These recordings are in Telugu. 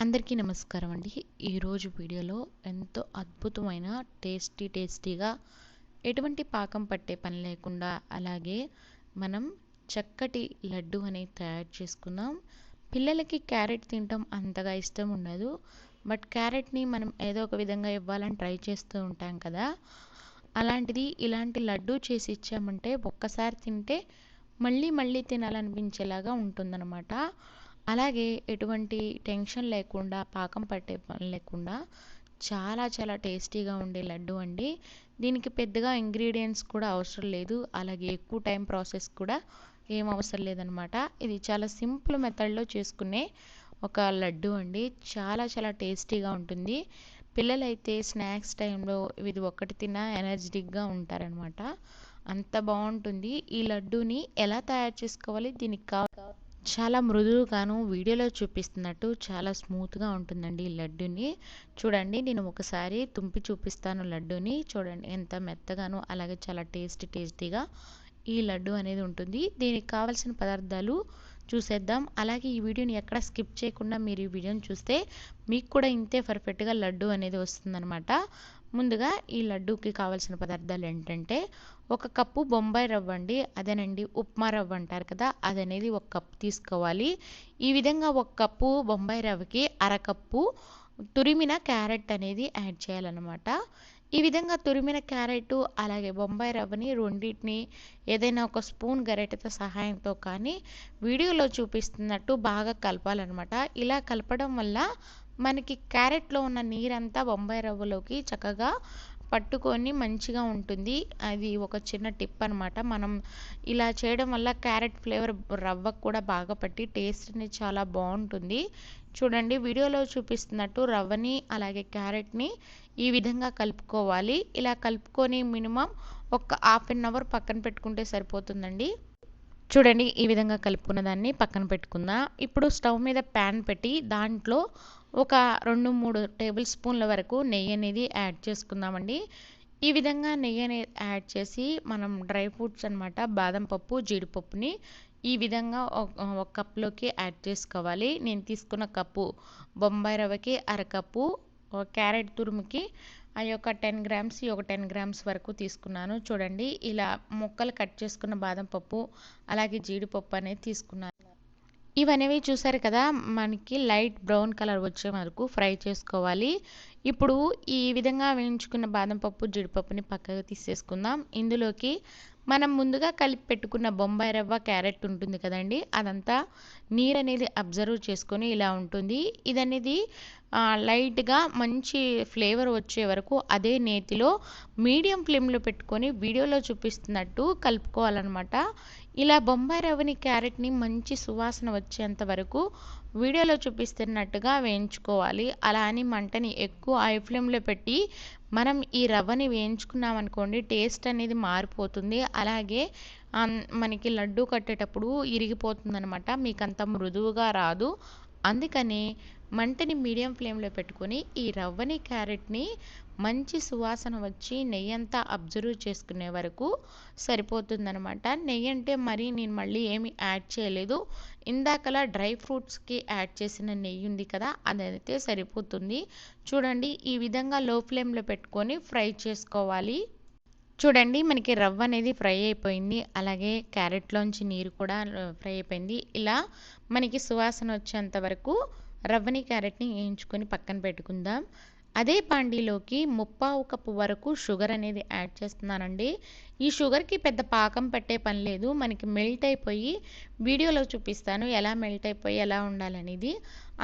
అందరికీ నమస్కారం అండి. ఈరోజు వీడియోలో ఎంతో అద్భుతమైన టేస్టీగా ఎటువంటి పాకం పట్టే పని లేకుండా అలాగే మనం చక్కటి లడ్డు అనేది తయారు చేసుకుందాం. పిల్లలకి క్యారెట్ తినటం అంతగా ఇష్టం ఉండదు. బట్ క్యారెట్ని మనం ఏదో ఒక విధంగా ఇవ్వాలని ట్రై చేస్తూ ఉంటాం కదా. అలాంటిది ఇలాంటి లడ్డు చేసి ఇచ్చామంటే ఒక్కసారి తింటే మళ్ళీ మళ్ళీ తినాలనిపించేలాగా ఉంటుందన్నమాట. అలాగే ఎటువంటి టెన్షన్ లేకుండా పాకం పట్టే పని లేకుండా చాలా చాలా టేస్టీగా ఉండే లడ్డు అండి. దీనికి పెద్దగా ఇంగ్రీడియంట్స్ కూడా అవసరం లేదు, అలాగే ఎక్కువ టైం ప్రాసెస్ కూడా ఏం అవసరం లేదనమాట. ఇది చాలా సింపుల్ మెథడ్లో చేసుకునే ఒక లడ్డు అండి. చాలా చాలా టేస్టీగా ఉంటుంది. పిల్లలైతే స్నాక్స్ టైంలో ఇది ఒక్కటి తిన్నా ఎనర్జెటిక్గా ఉంటారనమాట. అంత బాగుంటుంది. ఈ లడ్డూని ఎలా తయారు చేసుకోవాలి, దీనికి చాలా మృదువుగాను వీడియోలో చూపిస్తున్నట్టు చాలా స్మూత్గా ఉంటుందండి ఈ లడ్డూని. చూడండి, నేను ఒకసారి తుంపి చూపిస్తాను లడ్డూని. చూడండి ఎంత మెత్తగాను అలాగే చాలా టేస్టీగా ఈ లడ్డు అనేది ఉంటుంది. దీనికి కావాల్సిన పదార్థాలు చూసేద్దాం. అలాగే ఈ వీడియోని ఎక్కడ స్కిప్ చేయకుండా మీరు ఈ వీడియోని చూస్తే మీకు కూడా ఇంతే పర్ఫెక్ట్గా లడ్డు అనేది వస్తుందన్నమాట. ముందుగా ఈ లడ్డూకి కావాల్సిన పదార్థాలు ఏంటంటే, ఒక కప్పు బొంబాయి రవ్వ అండి, అదేనండి ఉప్మా రవ్వ అంటారు కదా, అదనేది ఒక కప్పు తీసుకోవాలి. ఈ విధంగా ఒక కప్పు బొంబాయి రవ్వకి అరకప్పు తురిమిన క్యారెట్ అనేది యాడ్ చేయాలన్నమాట. ఈ విధంగా తురిమిన క్యారెట్ అలాగే బొంబాయి రవ్వని రెండింటిని ఏదైనా ఒక స్పూన్ గరిటెతో సహాయంతో కానీ వీడియోలో చూపిస్తున్నట్టు బాగా కలపాలన్నమాట. ఇలా కలపడం వల్ల మనకి క్యారెట్లో ఉన్న నీరంతా బొంబాయి రవ్వలోకి చక్కగా పట్టుకొని మంచిగా ఉంటుంది. అది ఒక చిన్న టిప్ అనమాట. మనం ఇలా చేయడం వల్ల క్యారెట్ ఫ్లేవర్ రవ్వకు కూడా బాగా పట్టి టేస్ట్ అనేది చాలా బాగుంటుంది. చూడండి, వీడియోలో చూపిస్తున్నట్టు రవ్వని అలాగే క్యారెట్ని ఈ విధంగా కలుపుకోవాలి. ఇలా కలుపుకొని మినిమం ఒక హాఫ్ అన్ అవర్ పక్కన పెట్టుకుంటే సరిపోతుందండి. చూడండి, ఈ విధంగా కలుపుకున్న దాన్ని పక్కన పెట్టుకుందాం. ఇప్పుడు స్టవ్ మీద ప్యాన్ పెట్టి దాంట్లో ఒక 2-3 టేబుల్ స్పూన్ల వరకు నెయ్యి అనేది యాడ్ చేసుకుందామండి. ఈ విధంగా నెయ్యి అనేది యాడ్ చేసి మనం డ్రై ఫ్రూట్స్ అనమాట, బాదం పప్పు జీడిపప్పుని ఈ విధంగా ఒక కప్లోకి యాడ్ చేసుకోవాలి. నేను తీసుకున్న కప్పు బొంబాయి రవ్వకి అరకప్పు, క్యారెట్ తురుముకి అవి ఒక 10 గ్రామ్స్, ఒక 10 గ్రామ్స్ వరకు తీసుకున్నాను. చూడండి, ఇలా ముక్కలు కట్ చేసుకున్న బాదం పప్పు అలాగే జీడిపప్పు అనేది తీసుకున్నాను. ఇవనేవి చూసారు కదా, మనకి లైట్ బ్రౌన్ కలర్ వచ్చే వరకు ఫ్రై చేసుకోవాలి. ఇప్పుడు ఈ విధంగా వేయించుకున్న బాదం పప్పు జీడిపప్పుని పక్కకు తీసేసుకుందాం. ఇందులోకి మనం ముందుగా కలిపి పెట్టుకున్న బొంబాయి రవ్వ క్యారెట్ ఉంటుంది కదండి, అదంతా నీరు అనేది అబ్జర్వ్ చేసుకొని ఇలా ఉంటుంది. ఇదనేది లైట్గా మంచి ఫ్లేవర్ వచ్చే వరకు అదే నేతిలో మీడియం ఫ్లేమ్లో పెట్టుకొని వీడియోలో చూపిస్తున్నట్టు కలుపుకోవాలన్నమాట. ఇలా బొంబాయి రవ్వని క్యారెట్ని మంచి సువాసన వచ్చేంత వరకు వీడియోలో చూపిస్తున్నట్టుగా వేయించుకోవాలి. అలా అని మంటని ఎక్కువ హై ఫ్లేమ్లో పెట్టి మనం ఈ రవ్వని వేయించుకున్నాం అనుకోండి, టేస్ట్ అనేది మారిపోతుంది. అలాగే మనకి లడ్డు కట్టేటప్పుడు ఇరిగిపోతుంది అనమాట, మీకు అంత మృదువుగా రాదు. అందుకని మంటని మీడియం ఫ్లేమ్లో పెట్టుకొని ఈ రవ్వని క్యారెట్ని మంచి సువాసన వచ్చి నెయ్యి అంతా అబ్జర్వ్ చేసుకునే వరకు సరిపోతుందనమాట. నెయ్యి అంటే మరి నేను మళ్ళీ ఏమి యాడ్ చేయలేదు. ఇందాకలా డ్రై ఫ్రూట్స్కి యాడ్ చేసిన నెయ్యి ఉంది కదా, అదైతే సరిపోతుంది. చూడండి, ఈ విధంగా లో ఫ్లేమ్లో పెట్టుకొని ఫ్రై చేసుకోవాలి. చూడండి, మనకి రవ్వ అనేది ఫ్రై అయిపోయింది, అలాగే క్యారెట్లోంచి నీరు కూడా ఫ్రై అయిపోయింది. ఇలా మనకి సువాసన వచ్చేంత వరకు రవ్వని క్యారెట్ని వేయించుకొని పక్కన పెట్టుకుందాం. అదే పాండీలోకి 3/4 కప్పు వరకు షుగర్ అనేది యాడ్ చేస్తున్నానండి. ఈ షుగర్కి పెద్ద పాకం పట్టే పని లేదు, మనకి మెల్ట్ అయిపోయి వీడియోలో చూపిస్తాను ఎలా మెల్ట్ అయిపోయి ఎలా ఉండాలనేది.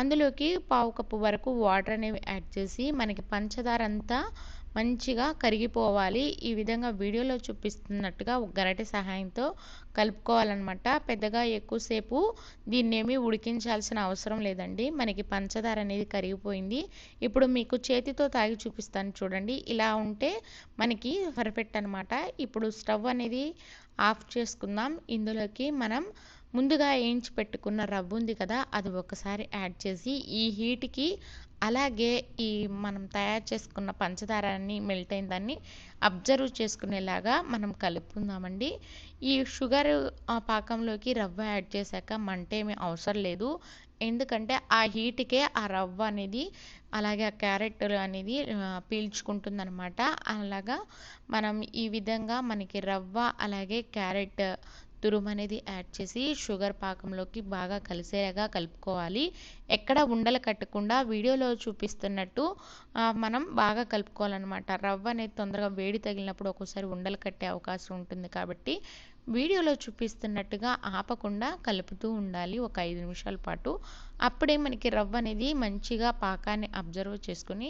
అందులోకి 1/4 కప్పు వరకు వాటర్ అనేవి యాడ్ చేసి మనకి పంచదార అంతా మంచిగా కరిగిపోవాలి. ఈ విధంగా వీడియోలో చూపిస్తున్నట్టుగా ఒక గరిటె సహాయంతో కలుపుకోవాలన్నమాట. పెద్దగా ఎక్కువసేపు దీన్నేమి ఉడికించాల్సిన అవసరం లేదండి, మనకి పంచదార అనేది కరిగిపోయింది. ఇప్పుడు మీకు చేతితో తాగి చూపిస్తాను చూడండి, ఇలా ఉంటే మనకి పర్ఫెక్ట్ అనమాట. ఇప్పుడు స్టవ్ అనేది ఆఫ్ చేసుకుందాం. ఇందులోకి మనం ముందుగా వేయించి పెట్టుకున్న రవ్వ ఉంది కదా, అది ఒకసారి యాడ్ చేసి ఈ హీట్కి అలాగే ఈ మనం తయారు చేసుకున్న పంచదారాన్ని మెల్ట్ అయిన దాన్ని అబ్జర్వ్ చేసుకునేలాగా మనం కలుపుకుందామండి. ఈ షుగర్ పాకంలోకి రవ్వ యాడ్ చేశాక మంట ఏమీ అవసరం లేదు. ఎందుకంటే ఆ హీట్‌కే ఆ రవ్వ అనేది అలాగే ఆ క్యారెట్ అనేది పీల్చుకుంటుందనమాట. అలాగా మనం ఈ విధంగా మనకి రవ్వ అలాగే క్యారెట్ తురుమనేది యాడ్ చేసి షుగర్ పాకంలోకి బాగా కలిసేలాగా కలుపుకోవాలి. ఎక్కడ ఉండలు కట్టకుండా వీడియోలో చూపిస్తున్నట్టు మనం బాగా కలుపుకోవాలనమాట. రవ్వ అనేది తొందరగా వేడి తగిలినప్పుడు ఒక్కోసారి ఉండలు కట్టే అవకాశం ఉంటుంది కాబట్టి వీడియోలో చూపిస్తున్నట్టుగా ఆపకుండా కలుపుతూ ఉండాలి ఒక 5 నిమిషాల పాటు. అప్పుడే మనకి రవ్వ అనేది మంచిగా పాకాన్ని అబ్జర్వ్ చేసుకొని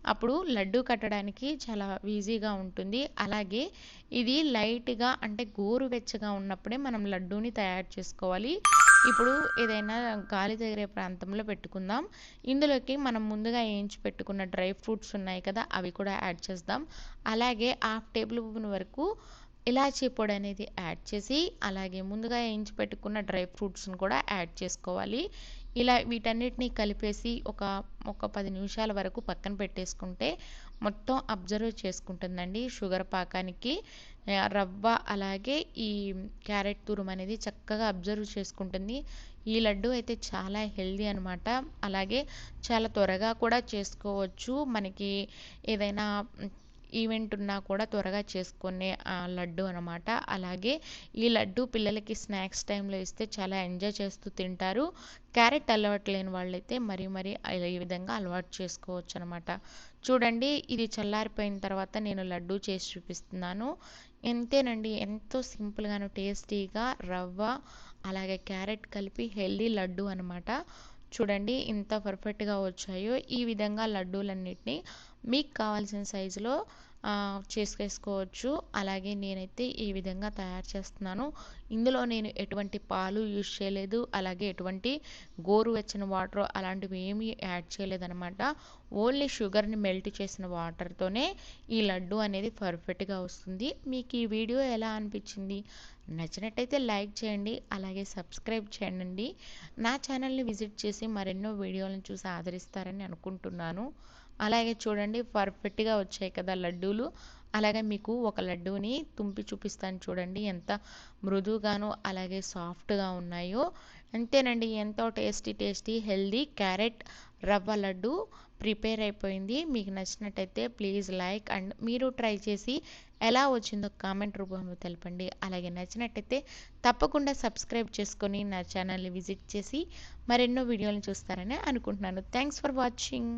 అప్పుడు లడ్డు కట్టడానికి చాలా ఈజీగా ఉంటుంది. అలాగే ఇది లైట్‌గా అంటే గోరువెచ్చగా ఉన్నప్పుడే మనం లడ్డూని తయారు చేసుకోవాలి. ఇప్పుడు ఏదైనా గాలి తగిలే ప్రాంతంలో పెట్టుకుందాం. ఇందులోకి మనం ముందుగా వేయించి పెట్టుకున్న డ్రై ఫ్రూట్స్ ఉన్నాయి కదా! అవి కూడా యాడ్ చేద్దాం. అలాగే హాఫ్ టేబుల్ స్పూన్ వరకు ఇలాచీ పొడి అనేది యాడ్ చేసి అలాగే ముందుగా వేయించి పెట్టుకున్న డ్రై ఫ్రూట్స్‌ని కూడా యాడ్ చేసుకోవాలి. ఇలా వీటన్నిటిని కలిపేసి ఒక 10 నిమిషాల వరకు పక్కన పెట్టేసుకుంటే మొత్తం అబ్జర్వ్ చేసుకుంటుందండి షుగర్ పాకానికి. రవ్వ అలాగే ఈ క్యారెట్ తురుము అనేది చక్కగా అబ్జర్వ్ చేసుకుంటుంది. ఈ లడ్డు అయితే చాలా హెల్తీ అనమాట. అలాగే చాలా త్వరగా కూడా చేసుకోవచ్చు. మనకి ఏదైనా ఈవెంట్ ఉన్నా కూడా త్వరగా చేసుకునే లడ్డు అనమాట. అలాగే ఈ లడ్డు పిల్లలకి స్నాక్స్ టైంలో ఇస్తే చాలా ఎంజాయ్ చేస్తూ తింటారు. క్యారెట్ అలవాటు లేని వాళ్ళైతే మరీ ఈ విధంగా అలవాటు చేసుకోవచ్చు అనమాట. చూడండి, ఇది చల్లారిపోయిన తర్వాత నేను లడ్డు చేసి చూపిస్తున్నాను. ఇంతేనండి, ఎంతో సింపుల్గాను టేస్టీగా రవ్వ అలాగే క్యారెట్ కలిపి హెల్దీ లడ్డు అనమాట. చూడండి ఎంత పర్ఫెక్ట్‌గా వచ్చాయో. ఈ విధంగా లడ్డూలన్నిటిని మీకు కావాల్సిన సైజులో చేసేసుకోవచ్చు. అలాగే నేనైతే ఈ విధంగా తయారు చేస్తున్నాను. ఇందులో నేను ఎటువంటి పాలు యూజ్ చేయలేదు. అలాగే ఎటువంటి గోరువెచ్చని వాటర్ అలాంటివి ఏమీ యాడ్ చేయలేదనమాట. ఓన్లీ షుగర్‌ని మెల్ట్ చేసిన వాటర్‌తోనే ఈ లడ్డు అనేది పర్ఫెక్ట్‌గా వస్తుంది. మీకు ఈ వీడియో ఎలా అనిపించింది? నచ్చినట్టయితే లైక్ చేయండి. అలాగే సబ్స్క్రైబ్ చేయండి. నా ఛానల్‌ని విజిట్ చేసి మరెన్నో వీడియోలను చూసి ఆదరిస్తారని అనుకుంటున్నాను. అలాగే చూడండి, పర్ఫెక్ట్‌గా వచ్చాయి కదా లడ్డూలు. అలాగే మీకు ఒక లడ్డూని తుంపి చూపిస్తాను చూడండి ఎంత మృదువుగాను అలాగే సాఫ్ట్‌గా ఉన్నాయో. అంతేనండి, ఎంతో టేస్టీ హెల్తీ క్యారెట్ రవ్వ లడ్డు ప్రిపేర్ అయిపోయింది. మీకు నచ్చినట్టయితే ప్లీజ్ లైక్ అండ్ మీరు ట్రై చేసి ఎలా వచ్చిందో కామెంట్ రూపంలో తెలపండి. అలాగే నచ్చినట్టయితే తప్పకుండా సబ్స్క్రైబ్ చేసుకొని నా ఛానల్‌ని విజిట్ చేసి మరెన్నో వీడియోలను చూస్తారని అనుకుంటున్నాను. Thanks for watching.